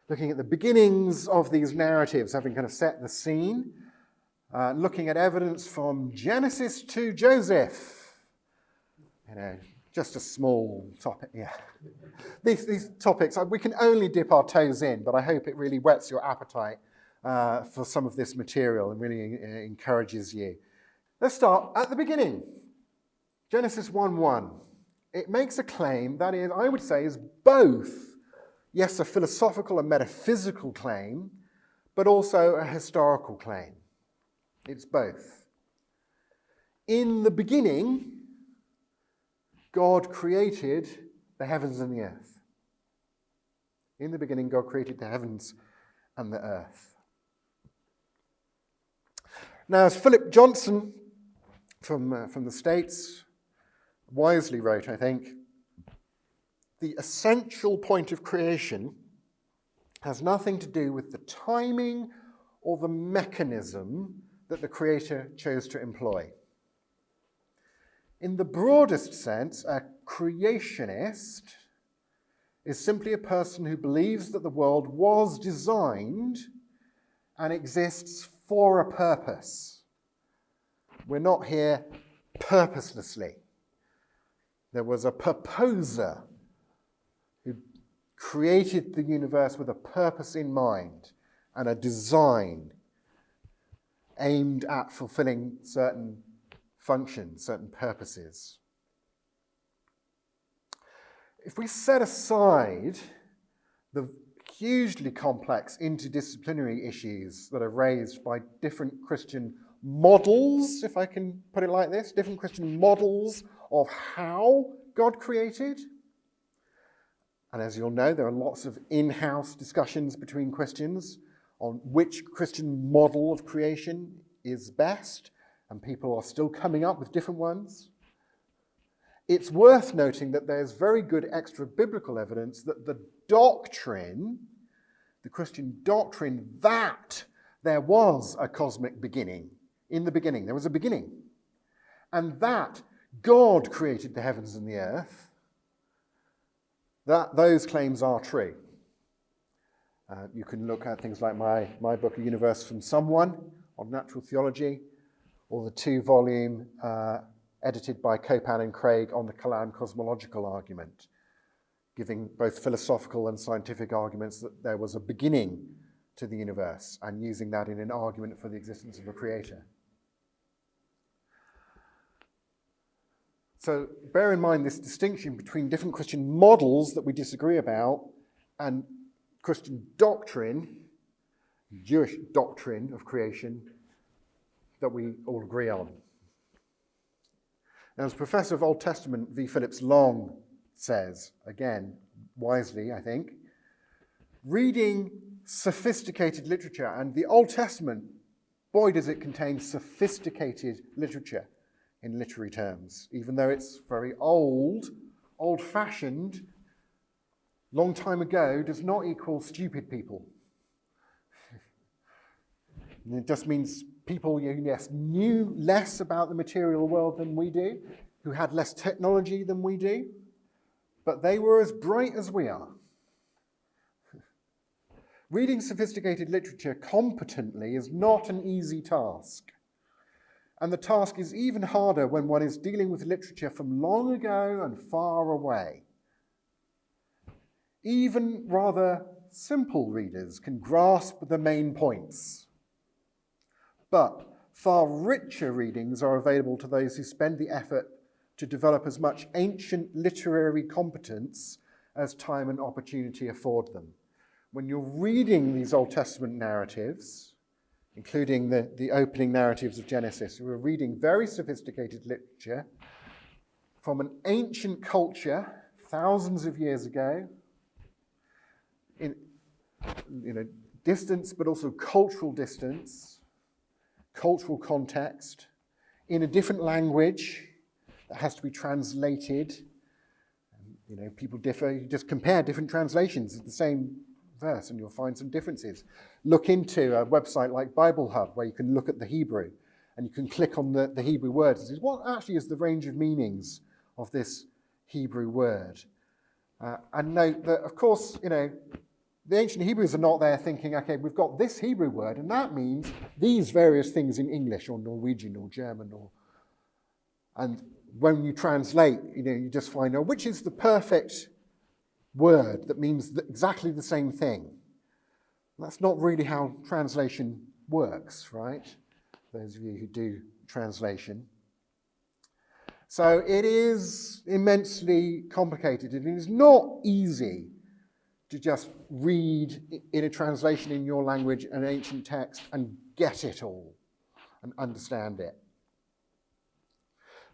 looking at the beginnings of these narratives, having kind of set the scene, looking at evidence from Genesis to Joseph. Just a small topic, yeah. These topics, we can only dip our toes in, but I hope it really whets your appetite for some of this material and really encourages you. Let's start at the beginning. Genesis 1:1. It makes a claim that is, I would say, is both, yes, a philosophical and metaphysical claim, but also a historical claim. It's both. In the beginning, God created the heavens and the earth. In the beginning, God created the heavens and the earth. Now, as Philip Johnson from the States wisely wrote, I think, the essential point of creation has nothing to do with the timing or the mechanism that the Creator chose to employ. In the broadest sense, a creationist is simply a person who believes that the world was designed and exists for a purpose. We're not here purposelessly. There was a purposer who created the universe with a purpose in mind and a design aimed at fulfilling certain functions, certain purposes. If we set aside the hugely complex interdisciplinary issues that are raised by different Christian models, if I can put it like this, different Christian models of how God created, and as you'll know, there are lots of in-house discussions between Christians on which Christian model of creation is best, and people are still coming up with different ones. It's worth noting that there's very good extra-biblical evidence that the doctrine, the Christian doctrine, that there was a cosmic beginning. In the beginning, there was a beginning. And that God created the heavens and the earth, that those claims are true. You can look at things like my book, A Universe from Someone, on natural theology, or the 2-volume edited by Copan and Craig on the Kalam cosmological argument, giving both philosophical and scientific arguments that there was a beginning to the universe and using that in an argument for the existence of a creator. So bear in mind this distinction between different Christian models that we disagree about and Christian doctrine, Jewish doctrine of creation, that we all agree on. Now, as Professor of Old Testament V. Phillips Long says, again, wisely, I think, reading sophisticated literature, and the Old Testament, boy, does it contain sophisticated literature in literary terms, even though it's very old-fashioned, long time ago, does not equal stupid people. It just means people, yes, knew less about the material world than we do, who had less technology than we do, but they were as bright as we are. Reading sophisticated literature competently is not an easy task. And the task is even harder when one is dealing with literature from long ago and far away. Even rather simple readers can grasp the main points. But far richer readings are available to those who spend the effort to develop as much ancient literary competence as time and opportunity afford them. When you're reading these Old Testament narratives, including the opening narratives of Genesis, we're reading very sophisticated literature from an ancient culture thousands of years ago, in distance, but also cultural distance, cultural context, in a different language that has to be translated. People differ. You just compare different translations of the same verse and you'll find some differences. Look into a website like Bible Hub where you can look at the Hebrew and you can click on the Hebrew words and say, what actually is the range of meanings of this Hebrew word? And note that, of course, the ancient Hebrews are not there thinking, okay, we've got this Hebrew word, and that means these various things in English or Norwegian or German. And when you translate, you just find out which is the perfect word that means exactly the same thing. That's not really how translation works, right? Those of you who do translation. So it is immensely complicated. It is not easy to just read in a translation in your language an ancient text and get it all and understand it.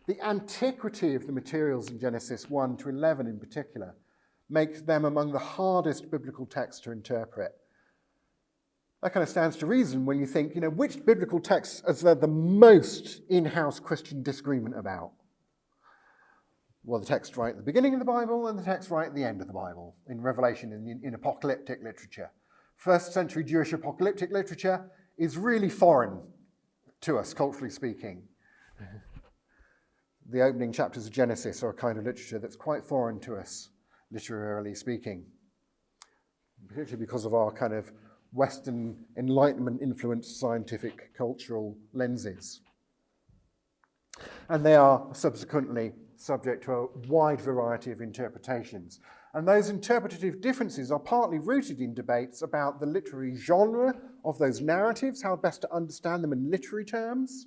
The antiquity of the materials in Genesis 1 to 11 in particular makes them among the hardest biblical texts to interpret. That kind of stands to reason when you think, which biblical texts is there the most in-house Christian disagreement about? Well, the text right at the beginning of the Bible and the text right at the end of the Bible, in Revelation, in apocalyptic literature. First century Jewish apocalyptic literature is really foreign to us, culturally speaking. The opening chapters of Genesis are a kind of literature that's quite foreign to us, literarily speaking, particularly because of our kind of Western Enlightenment-influenced scientific cultural lenses. And they are subsequently subject to a wide variety of interpretations. And those interpretative differences are partly rooted in debates about the literary genre of those narratives, how best to understand them in literary terms,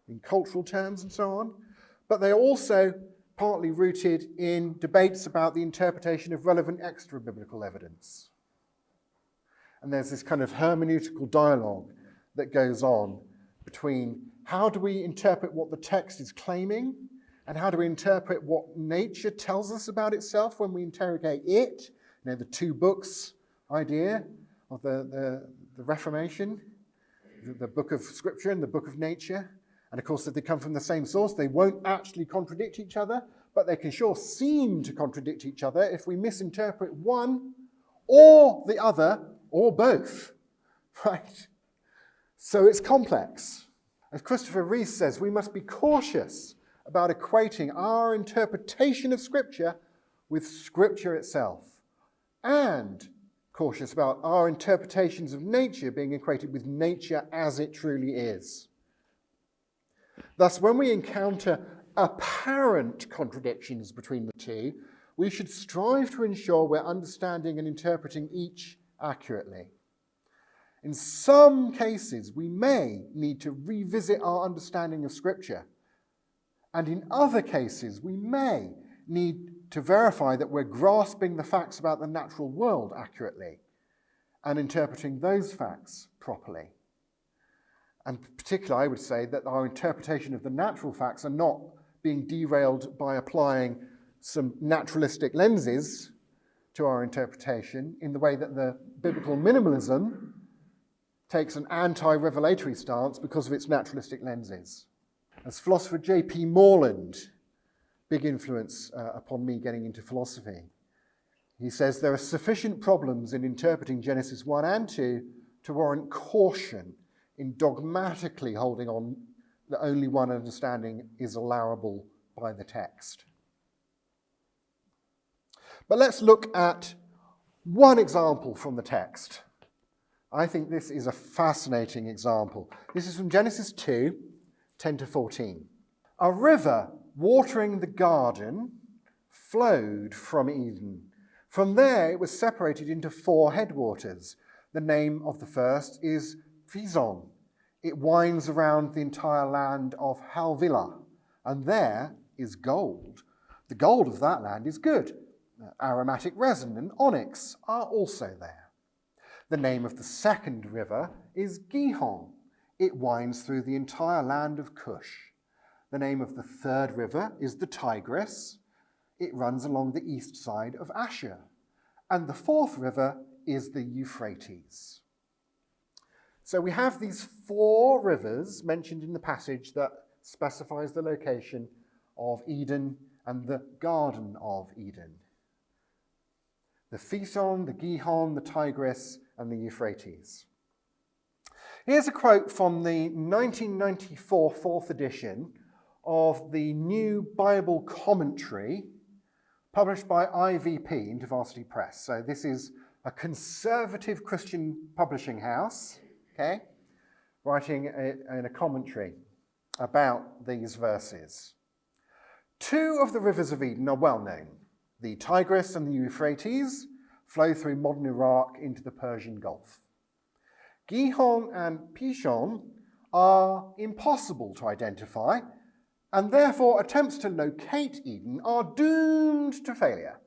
in cultural terms, and so on. But they are also partly rooted in debates about the interpretation of relevant extra-biblical evidence. And there's this kind of hermeneutical dialogue that goes on between how do we interpret what the text is claiming and how do we interpret what nature tells us about itself when we interrogate it? The two books idea of the Reformation, the book of Scripture and the book of nature. And of course, if they come from the same source, they won't actually contradict each other, but they can sure seem to contradict each other if we misinterpret one or the other or both, right? So it's complex. As Christopher Reese says, we must be cautious about equating our interpretation of Scripture with Scripture itself, and cautious about our interpretations of nature being equated with nature as it truly is. Thus, when we encounter apparent contradictions between the two, we should strive to ensure we're understanding and interpreting each accurately. In some cases, we may need to revisit our understanding of Scripture, and in other cases, we may need to verify that we're grasping the facts about the natural world accurately and interpreting those facts properly. And particularly, I would say that our interpretation of the natural facts are not being derailed by applying some naturalistic lenses to our interpretation in the way that the biblical minimalism takes an anti-revelatory stance because of its naturalistic lenses. As philosopher J.P. Moreland, big influence upon me getting into philosophy, he says there are sufficient problems in interpreting Genesis 1 and 2 to warrant caution in dogmatically holding on that only one understanding is allowable by the text. But let's look at one example from the text. I think this is a fascinating example. This is from Genesis 2, 10 to 14. A river watering the garden flowed from Eden. From there it was separated into 4 headwaters. The name of the first is Pison. It winds around the entire land of Havilah, and there is gold. The gold of that land is good. Aromatic resin and onyx are also there. The name of the second river is Gihon. It winds through the entire land of Cush. The name of the third river is the Tigris. It runs along the east side of Ashur. And the fourth river is the Euphrates. So we have these 4 rivers mentioned in the passage that specifies the location of Eden and the Garden of Eden. The Pison, the Gihon, the Tigris, and the Euphrates. Here's a quote from the 1994 4th edition of the New Bible Commentary, published by IVP, InterVarsity Press. So this is a conservative Christian publishing house, okay, writing in a commentary about these verses. Two of the rivers of Eden are well known. The Tigris and the Euphrates flow through modern Iraq into the Persian Gulf. Gihon and Pishon are impossible to identify, and therefore attempts to locate Eden are doomed to failure.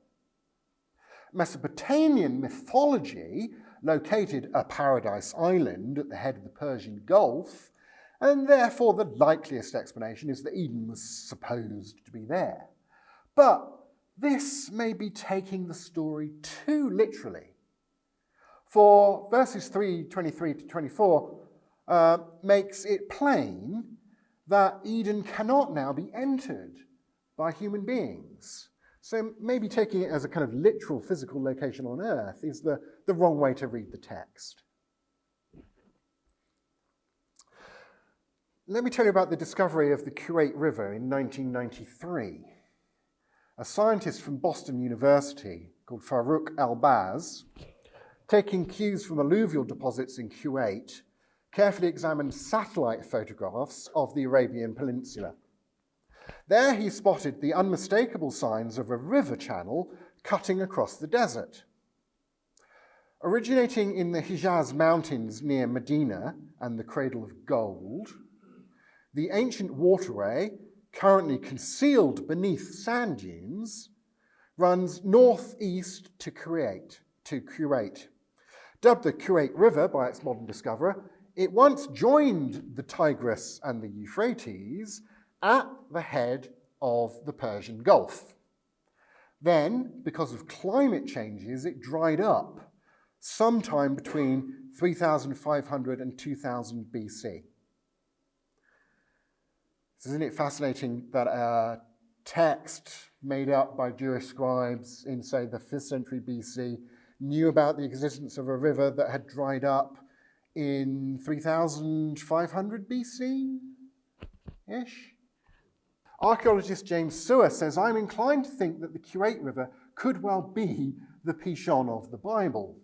Mesopotamian mythology located a paradise island at the head of the Persian Gulf, and therefore the likeliest explanation is that Eden was supposed to be there. But this may be taking the story too literally. For verses 3:23 to 24 makes it plain that Eden cannot now be entered by human beings. So maybe taking it as a kind of literal physical location on Earth is the wrong way to read the text. Let me tell you about the discovery of the Kuwait River in 1993. A scientist from Boston University called Farooq Elbaz, taking cues from alluvial deposits in Kuwait, carefully examined satellite photographs of the Arabian Peninsula. There he spotted the unmistakable signs of a river channel cutting across the desert. Originating in the Hijaz Mountains near Medina and the Cradle of Gold, the ancient waterway, currently concealed beneath sand dunes, runs northeast to Kuwait. Dubbed the Kuwait River by its modern discoverer, it once joined the Tigris and the Euphrates at the head of the Persian Gulf. Then, because of climate changes, it dried up sometime between 3,500 and 2000 BC. Isn't it fascinating that a text made up by Jewish scribes in, say, the 5th century BC knew about the existence of a river that had dried up in 3,500 BC-ish? Archaeologist James Sewer says, I'm inclined to think that the Kuwait River could well be the Pishon of the Bible.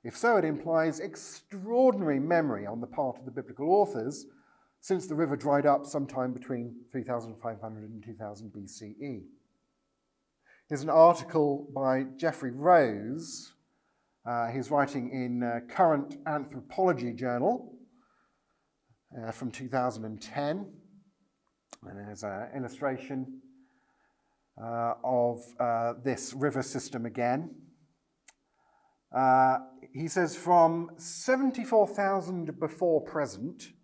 If so, it implies extraordinary memory on the part of the biblical authors, since the river dried up sometime between 3,500 and 2000 BCE. Here's an article by Geoffrey Rose. He's writing in Current Anthropology Journal from 2010. And there's an illustration of this river system again. He says from 74,000 before present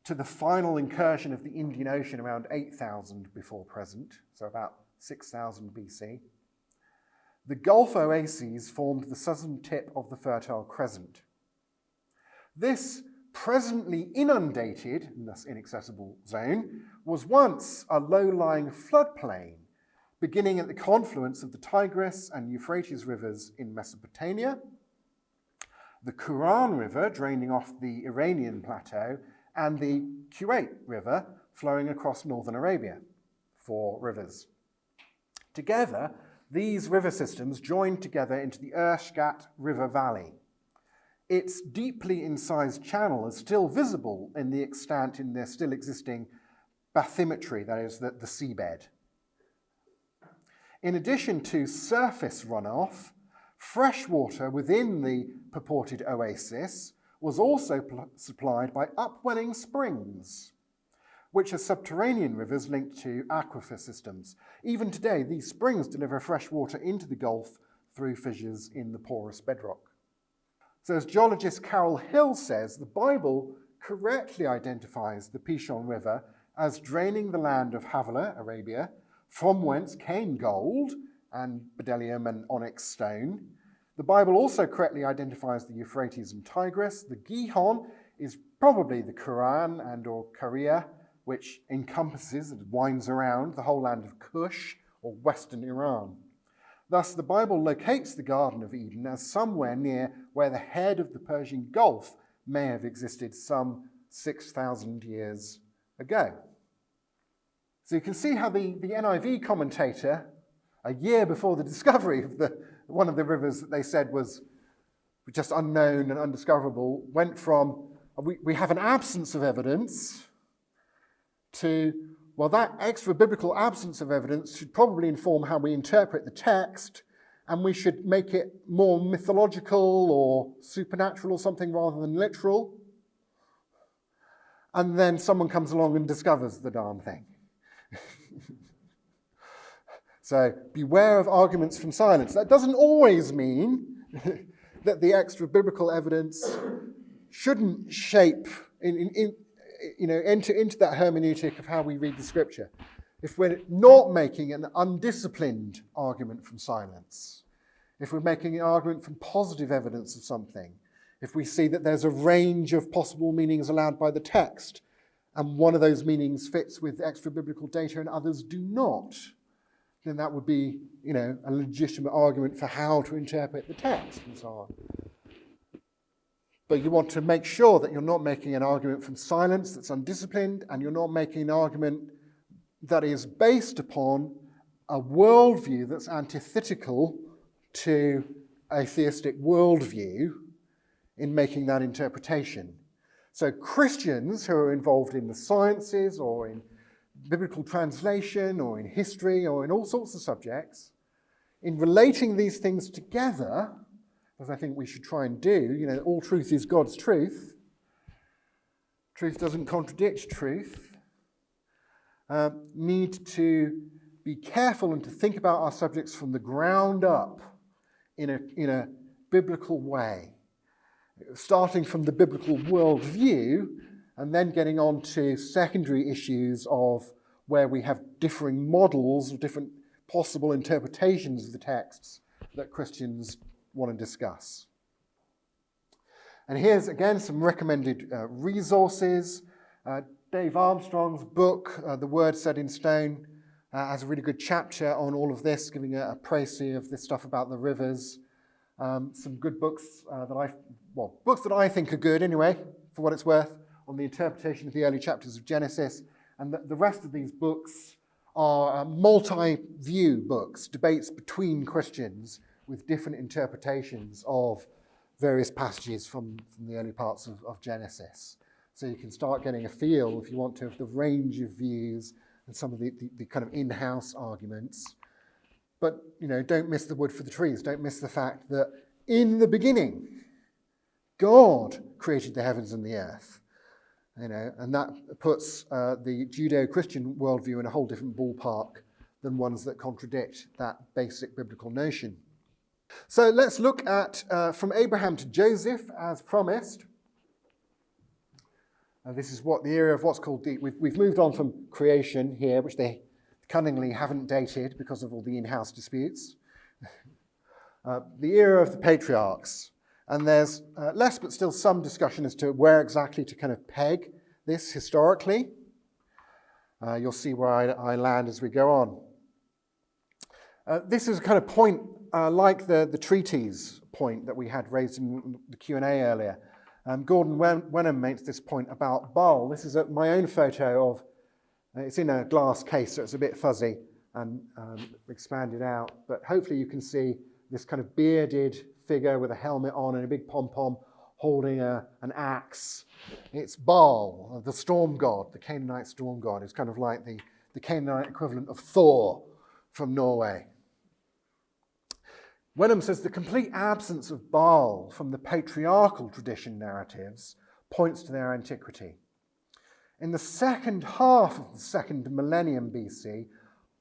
to the final incursion of the Indian Ocean around 8,000 before present, so about 6,000 BC, the Gulf oases formed the southern tip of the Fertile Crescent. This presently inundated, and thus inaccessible zone, was once a low-lying floodplain, beginning at the confluence of the Tigris and Euphrates rivers in Mesopotamia, the Quran River draining off the Iranian plateau, and the Kuwait River flowing across northern Arabia, 4 rivers. Together, these river systems joined together into the Ershkat River Valley. Its deeply incised channel is still visible in the extant in their still existing bathymetry, that is, the seabed. In addition to surface runoff, fresh water within the purported oasis was also supplied by upwelling springs, which are subterranean rivers linked to aquifer systems. Even today, these springs deliver fresh water into the Gulf through fissures in the porous bedrock. So as geologist Carol Hill says, the Bible correctly identifies the Pishon River as draining the land of Havilah, Arabia, from whence came gold and bdellium and onyx stone. The Bible also correctly identifies the Euphrates and Tigris. The Gihon is probably the Quran and or Korea, which encompasses and winds around the whole land of Kush or western Iran. Thus, the Bible locates the Garden of Eden as somewhere near where the head of the Persian Gulf may have existed some 6,000 years ago. So you can see how the NIV commentator, a year before the discovery of one of the rivers that they said was just unknown and undiscoverable went from we have an absence of evidence to, well, that extra-biblical absence of evidence should probably inform how we interpret the text, and we should make it more mythological or supernatural or something rather than literal. And then someone comes along and discovers the darn thing. So beware of arguments from silence. That doesn't always mean that the extra-biblical evidence shouldn't shape, enter into that hermeneutic of how we read the scripture. If we're not making an undisciplined argument from silence, if we're making an argument from positive evidence of something, if we see that there's a range of possible meanings allowed by the text, and one of those meanings fits with extra-biblical data and others do not, then that would be, a legitimate argument for how to interpret the text and so on. But you want to make sure that you're not making an argument from silence that's undisciplined, and you're not making an argument that is based upon a worldview that's antithetical to a theistic worldview in making that interpretation. So Christians who are involved in the sciences or in biblical translation or in history or in all sorts of subjects, in relating these things together, as I think we should try and do, all truth is God's truth. Truth doesn't contradict truth. Need to be careful and to think about our subjects from the ground up in a biblical way, starting from the biblical worldview and then getting on to secondary issues of where we have differing models of different possible interpretations of the texts that Christians want to discuss. And here's again some recommended resources. Dave Armstrong's book, The Word Set in Stone, has a really good chapter on all of this, giving a précis of this stuff about the rivers. Some good books books that I think are good anyway, for what it's worth, on the interpretation of the early chapters of Genesis. And the rest of these books are multi-view books, debates between Christians with different interpretations of various passages from the early parts of Genesis. So you can start getting a feel, if you want to, of the range of views and some of the kind of in-house arguments. But, don't miss the wood for the trees. Don't miss the fact that in the beginning, God created the heavens and the earth. And that puts the Judeo-Christian worldview in a whole different ballpark than ones that contradict that basic biblical notion. So let's look at from Abraham to Joseph, as promised. This is what the era of what's called we've moved on from creation here, which they cunningly haven't dated because of all the in-house disputes. The era of the patriarchs. And there's less but still some discussion as to where exactly to kind of peg this historically. You'll see where I land as we go on. This is a kind of point like the treatise point that we had raised in the Q&A earlier. Gordon Wenham makes this point about Baal. This is my own photo of, it's in a glass case, so it's a bit fuzzy and expanded out, but hopefully you can see this kind of bearded figure with a helmet on and a big pom-pom holding an axe. It's Baal, the storm god, the Canaanite storm god. It's kind of like the Canaanite equivalent of Thor from Norway. Wenham says the complete absence of Baal from the patriarchal tradition narratives points to their antiquity. In the second half of the second millennium BC,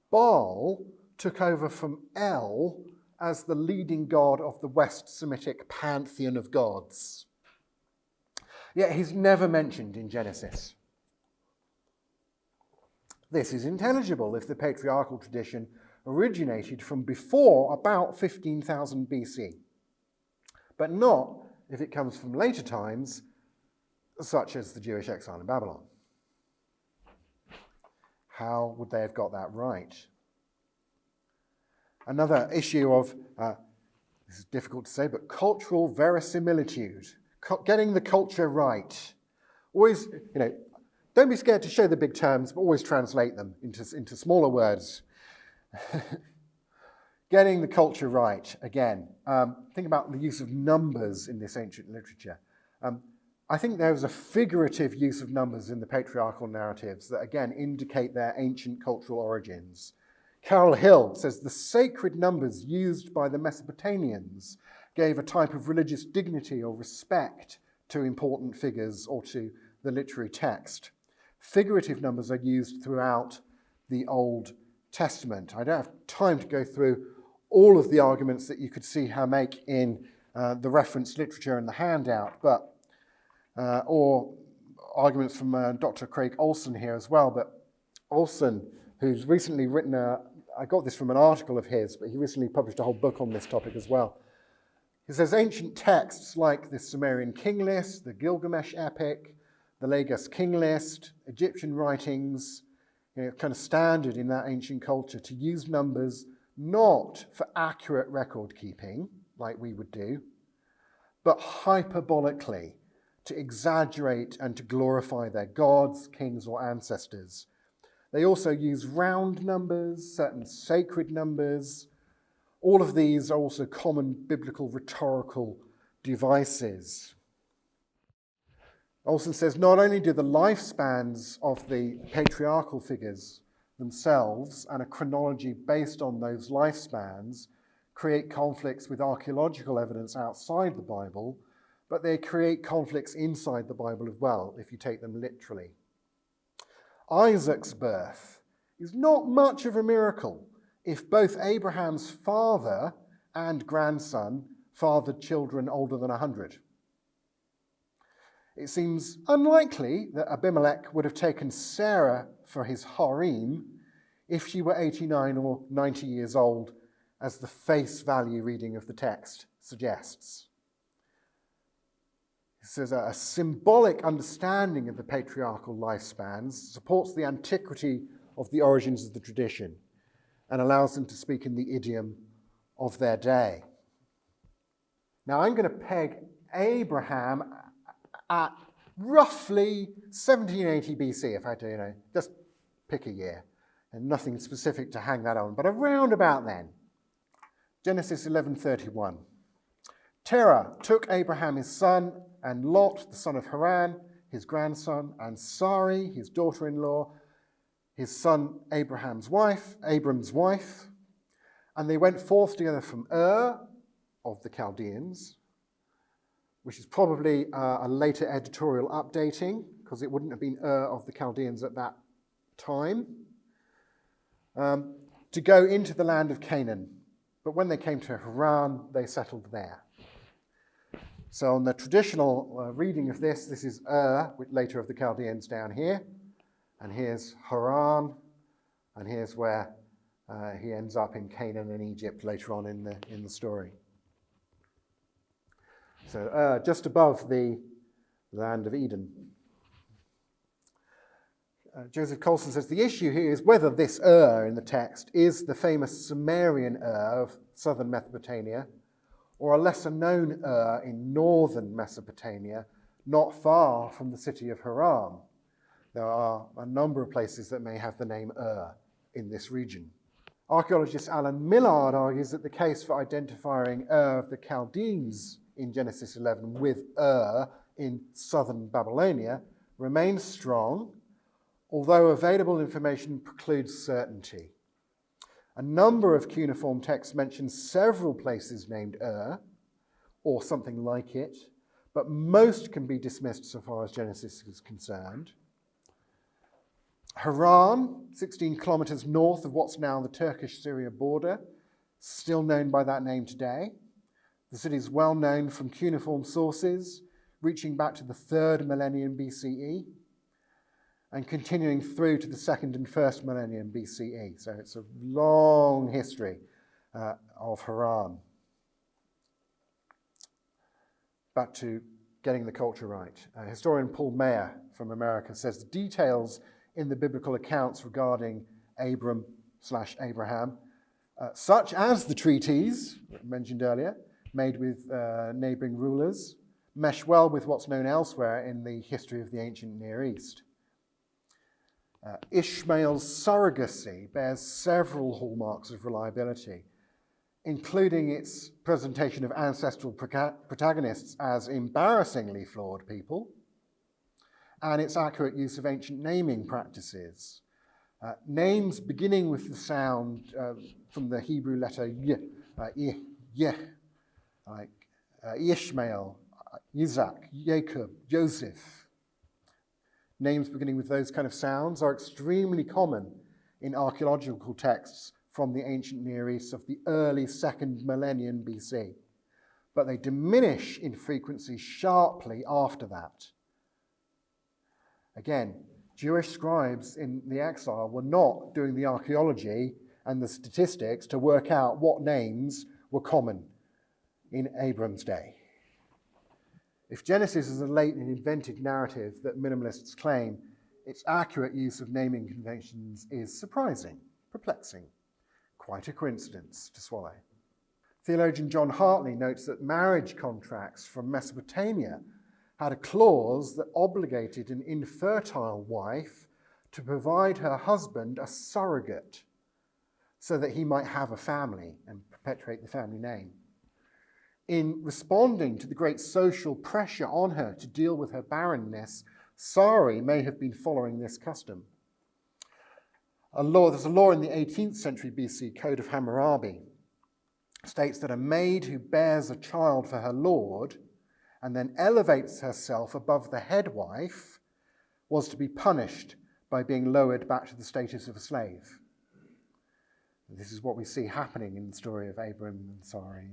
Baal took over from El as the leading god of the West Semitic pantheon of gods. Yet he's never mentioned in Genesis. This is intelligible if the patriarchal tradition originated from before about 15,000 BC, but not if it comes from later times, such as the Jewish exile in Babylon. How would they have got that right? Another issue of, this is difficult to say, but cultural verisimilitude, getting the culture right. Always, don't be scared to show the big terms, but always translate them into smaller words. Getting the culture right, again. Think about the use of numbers in this ancient literature. I think there's a figurative use of numbers in the patriarchal narratives that, again, indicate their ancient cultural origins. Carol Hill says the sacred numbers used by the Mesopotamians gave a type of religious dignity or respect to important figures or to the literary text. Figurative numbers are used throughout the Old Testament. I don't have time to go through all of the arguments that you could see her make in the reference literature in the handout, but or arguments from Dr. Craig Olson here as well. But Olson, who's recently written I got this from an article of his, but he recently published a whole book on this topic as well. He says ancient texts like the Sumerian king list, the Gilgamesh epic, the Lagos king list, Egyptian writings, kind of standard in that ancient culture to use numbers not for accurate record keeping, like we would do, but hyperbolically to exaggerate and to glorify their gods, kings, or ancestors. They also use round numbers, certain sacred numbers. All of these are also common biblical rhetorical devices. Olson says not only do the lifespans of the patriarchal figures themselves and a chronology based on those lifespans create conflicts with archaeological evidence outside the Bible, but they create conflicts inside the Bible as well, if you take them literally. Isaac's birth is not much of a miracle if both Abraham's father and grandson fathered children older than 100. It seems unlikely that Abimelech would have taken Sarah for his harem if she were 89 or 90 years old, as the face value reading of the text suggests. It says a symbolic understanding of the patriarchal lifespans supports the antiquity of the origins of the tradition and allows them to speak in the idiom of their day. Now I'm going to peg Abraham at roughly 1780 BC, if I had to, just pick a year, and nothing specific to hang that on, but around about then. Genesis 11:31. Terah took Abraham his son, and Lot, the son of Haran, his grandson, and Sarai, his daughter-in-law, his son Abram's wife, and they went forth together from Ur of the Chaldeans, which is probably a later editorial updating, because it wouldn't have been Ur of the Chaldeans at that time, to go into the land of Canaan. But when they came to Haran, they settled there. So on the traditional reading of this is Ur, later of the Chaldeans down here, and here's Haran, and here's where he ends up in Canaan and Egypt later on in the story. So just above the land of Eden. Joseph Colson says the issue here is whether this Ur in the text is the famous Sumerian Ur of southern Mesopotamia, or a lesser known Ur in northern Mesopotamia, not far from the city of Haran. There are a number of places that may have the name Ur in this region. Archaeologist Alan Millard argues that the case for identifying Ur of the Chaldeans in Genesis 11 with Ur in southern Babylonia remains strong, although available information precludes certainty. A number of cuneiform texts mention several places named Ur, or something like it, but most can be dismissed so far as Genesis is concerned. Haran, 16 kilometers north of what's now the Turkish-Syria border, still known by that name today. The city is well known from cuneiform sources, reaching back to the 3rd millennium BCE, and continuing through to the 2nd and 1st millennium BCE. So it's a long history of Haran. Back to getting the culture right. Historian Paul Mayer from America says the details in the biblical accounts regarding Abram/Abraham, such as the treaties mentioned earlier, made with neighboring rulers, mesh well with what's known elsewhere in the history of the ancient Near East. Ishmael's surrogacy bears several hallmarks of reliability. including its presentation of ancestral protagonists as embarrassingly flawed people, and its accurate use of ancient naming practices. Names beginning with the sound from the Hebrew letter y, like Ishmael, Isaac, Jacob, Joseph. Names beginning with those kind of sounds are extremely common in archaeological texts from the ancient Near East of the early 2nd millennium BC, but they diminish in frequency sharply after that. Again, Jewish scribes in the exile were not doing the archaeology and the statistics to work out what names were common in Abram's day. If Genesis is a late and invented narrative that minimalists claim, its accurate use of naming conventions is surprising, perplexing, quite a coincidence to swallow. Theologian John Hartley notes that marriage contracts from Mesopotamia had a clause that obligated an infertile wife to provide her husband a surrogate so that he might have a family and perpetuate the family name. In responding to the great social pressure on her to deal with her barrenness, Sari may have been following this custom. There's a law in the 18th century BC Code of Hammurabi states that a maid who bears a child for her lord and then elevates herself above the head wife was to be punished by being lowered back to the status of a slave. This is what we see happening in the story of Abram and Sarai.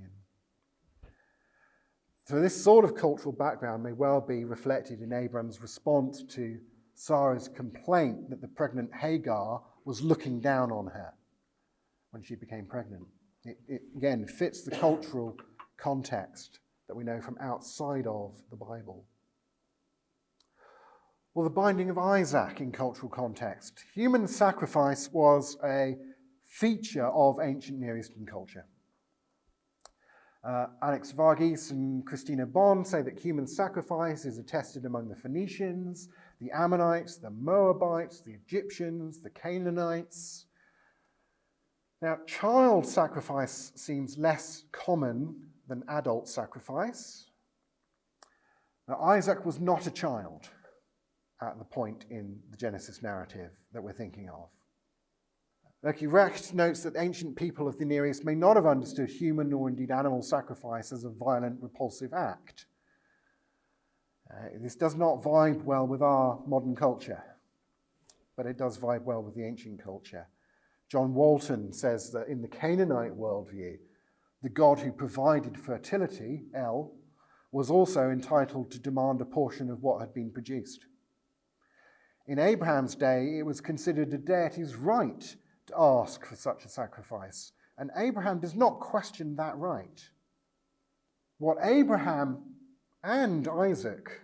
So this sort of cultural background may well be reflected in Abram's response to Sarah's complaint that the pregnant Hagar was looking down on her when she became pregnant. It again fits the cultural context that we know from outside of the Bible. Well, the binding of Isaac in cultural context. Human sacrifice was a feature of ancient Near Eastern culture. Alex Varghese and Christina Bond say that human sacrifice is attested among the Phoenicians, the Ammonites, the Moabites, the Egyptians, the Canaanites. Now, child sacrifice seems less common than adult sacrifice. Now, Isaac was not a child at the point in the Genesis narrative that we're thinking of. Loki Recht notes that ancient people of the Near East may not have understood human or indeed animal sacrifice as a violent, repulsive act. This does not vibe well with our modern culture, but it does vibe well with the ancient culture. John Walton says that in the Canaanite worldview, the god who provided fertility, El, was also entitled to demand a portion of what had been produced. In Abraham's day, it was considered a deity's right to ask for such a sacrifice, and Abraham does not question that right. What Abraham and Isaac,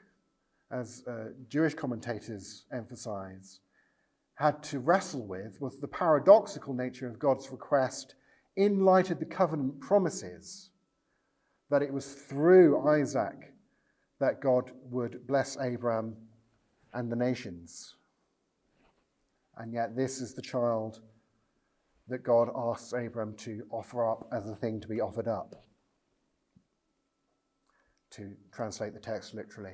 as Jewish commentators emphasize, had to wrestle with was the paradoxical nature of God's request in light of the covenant promises that it was through Isaac that God would bless Abraham and the nations. And yet this is the child that God asks Abraham to offer up as a thing to be offered up, to translate the text literally.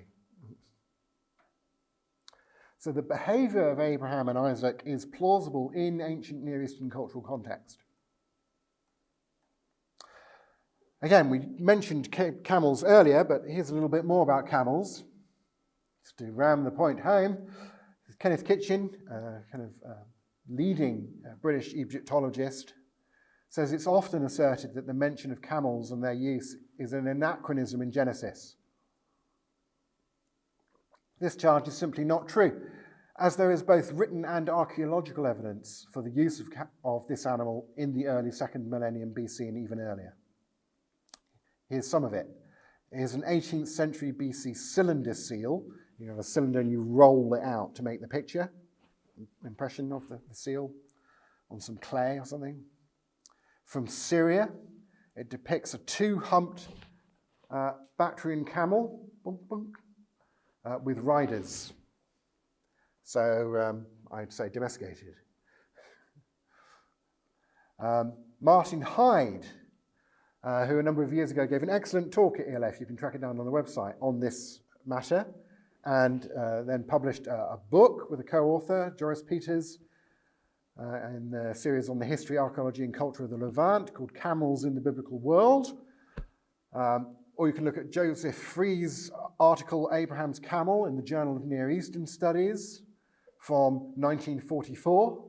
So the behavior of Abraham and Isaac is plausible in ancient Near Eastern cultural context. Again, we mentioned camels earlier, but here's a little bit more about camels. Just to ram the point home, Kenneth Kitchen, leading British Egyptologist, says it's often asserted that the mention of camels and their use is an anachronism in Genesis. This charge is simply not true, as there is both written and archaeological evidence for the use of this animal in the early 2nd millennium BC and even earlier. Here's some of it. Here's an 18th century BC cylinder seal. You have a cylinder and you roll it out to make the picture, impression of the seal on some clay or something. From Syria, it depicts a two-humped Bactrian camel with riders. So I'd say domesticated. Martin Hyde who a number of years ago gave an excellent talk at ELF, you can track it down on the website, on this matter, and then published a book with a co-author, Joris Peters, in the series on the history, archaeology and culture of the Levant, called Camels in the Biblical World. Or you can look at Joseph Free's article, Abraham's Camel, in the Journal of Near Eastern Studies from 1944.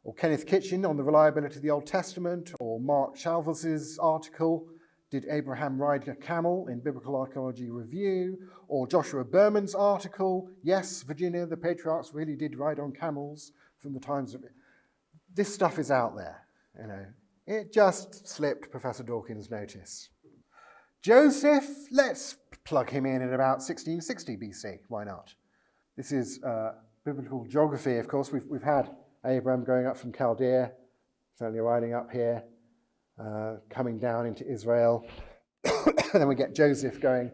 Or Kenneth Kitchen on the reliability of the Old Testament, or Mark Chalvers's article, Did Abraham Ride a Camel, in Biblical Archaeology Review, or Joshua Berman's article, Yes, Virginia, the patriarchs really did ride on camels from the times of it. This stuff is out there, you know. It just slipped Professor Dawkins' notice. Joseph, let's plug him in at about 1660 BC, why not? This is biblical geography, of course. We've had Abraham going up from Chaldea, certainly riding up here, coming down into Israel. Then we get Joseph going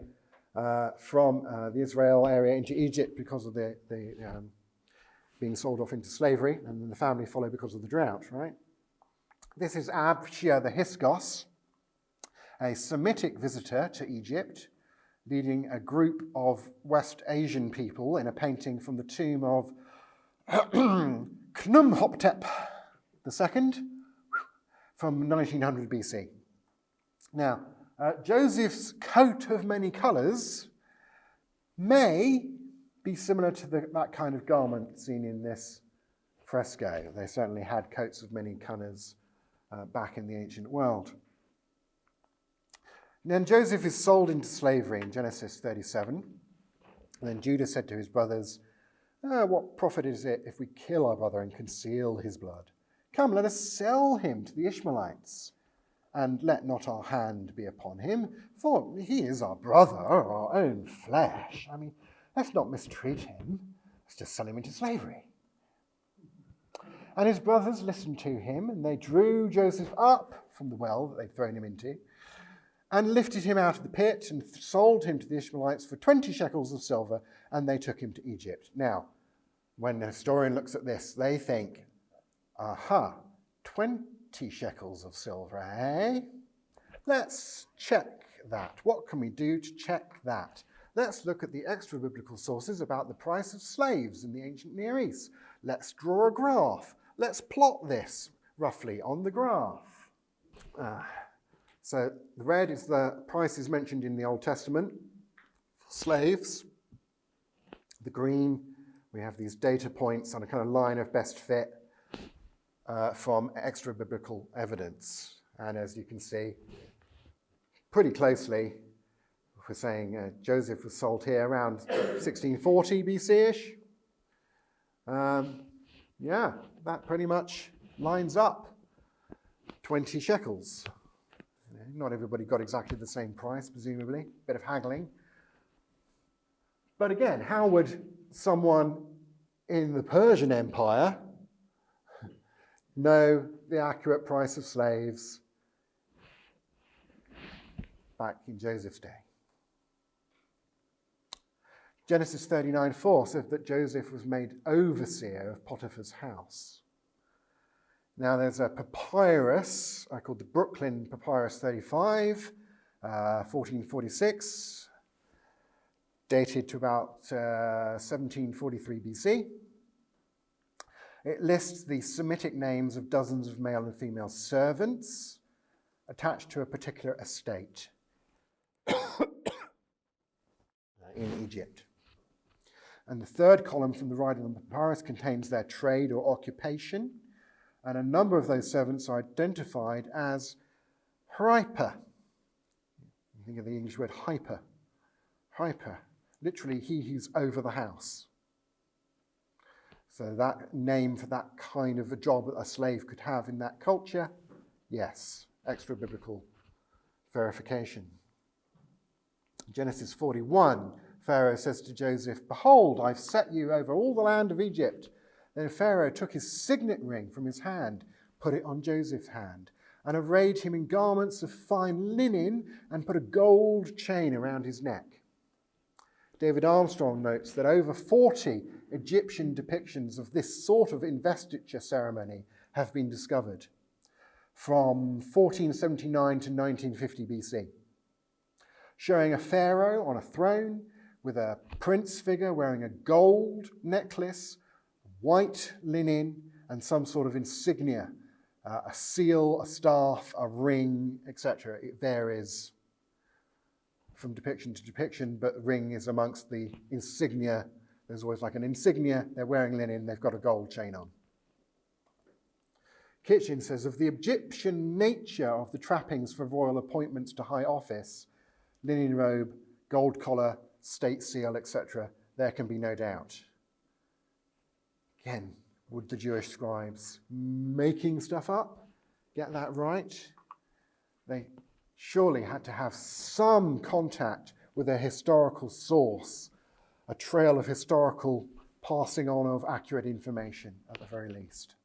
from the Israel area into Egypt because of the being sold off into slavery, and then the family follow because of the drought, right? This is Abshia the Hyksos, a Semitic visitor to Egypt, leading a group of West Asian people in a painting from the tomb of Khnumhotep II from 1900 BC. Now, Joseph's coat of many colours may be similar to that kind of garment seen in this fresco. They certainly had coats of many colours back in the ancient world. And then Joseph is sold into slavery in Genesis 37. And then Judah said to his brothers, what profit is it if we kill our brother and conceal his blood? Come, let us sell him to the Ishmaelites, and let not our hand be upon him, for he is our brother, our own flesh. I mean, let's not mistreat him. Let's just sell him into slavery. And his brothers listened to him, and they drew Joseph up from the well that they'd thrown him into, and lifted him out of the pit, and sold him to the Ishmaelites for 20 shekels of silver, and they took him to Egypt. Now, when the historian looks at this, they think, 20 shekels of silver, eh? Let's check that. What can we do to check that? Let's look at the extra-biblical sources about the price of slaves in the ancient Near East. Let's draw a graph. Let's plot this roughly on the graph. So the red is the prices mentioned in the Old Testament for slaves. The green, we have these data points on a kind of line of best fit from extra-biblical evidence. And as you can see, pretty closely, we're saying Joseph was sold here around 1640 BC-ish. Yeah, that pretty much lines up. 20 shekels. Not everybody got exactly the same price, presumably. Bit of haggling. But again, how would someone in the Persian Empire know the accurate price of slaves back in Joseph's day? Genesis 39:4 says that Joseph was made overseer of Potiphar's house. Now there's a papyrus called the Brooklyn Papyrus 35, 1446, dated to about 1743 BC. It lists the Semitic names of dozens of male and female servants attached to a particular estate in Egypt. And the third column from the right of the papyrus contains their trade or occupation, and a number of those servants are identified as hyper. You think of the English word hyper. Hyper, literally he who's over the house. So that name for that kind of a job that a slave could have in that culture, yes, extra-biblical verification. Genesis 41, Pharaoh says to Joseph, "Behold, I've set you over all the land of Egypt." Then Pharaoh took his signet ring from his hand, put it on Joseph's hand, and arrayed him in garments of fine linen and put a gold chain around his neck. David Armstrong notes that over 40 Egyptian depictions of this sort of investiture ceremony have been discovered. from 1479 to 1950 BC, showing a pharaoh on a throne with a prince figure wearing a gold necklace, white linen, and some sort of insignia, a seal, a staff, a ring, etc. It varies from depiction to depiction, but the ring is amongst the insignia. There's always like an insignia, they're wearing linen, they've got a gold chain on. Kitchen says, of the Egyptian nature of the trappings for royal appointments to high office, linen robe, gold collar, state seal, etc., there can be no doubt. Again, would the Jewish scribes making stuff up get that right? They surely had to have some contact with a historical source, a trail of historical passing on of accurate information at the very least.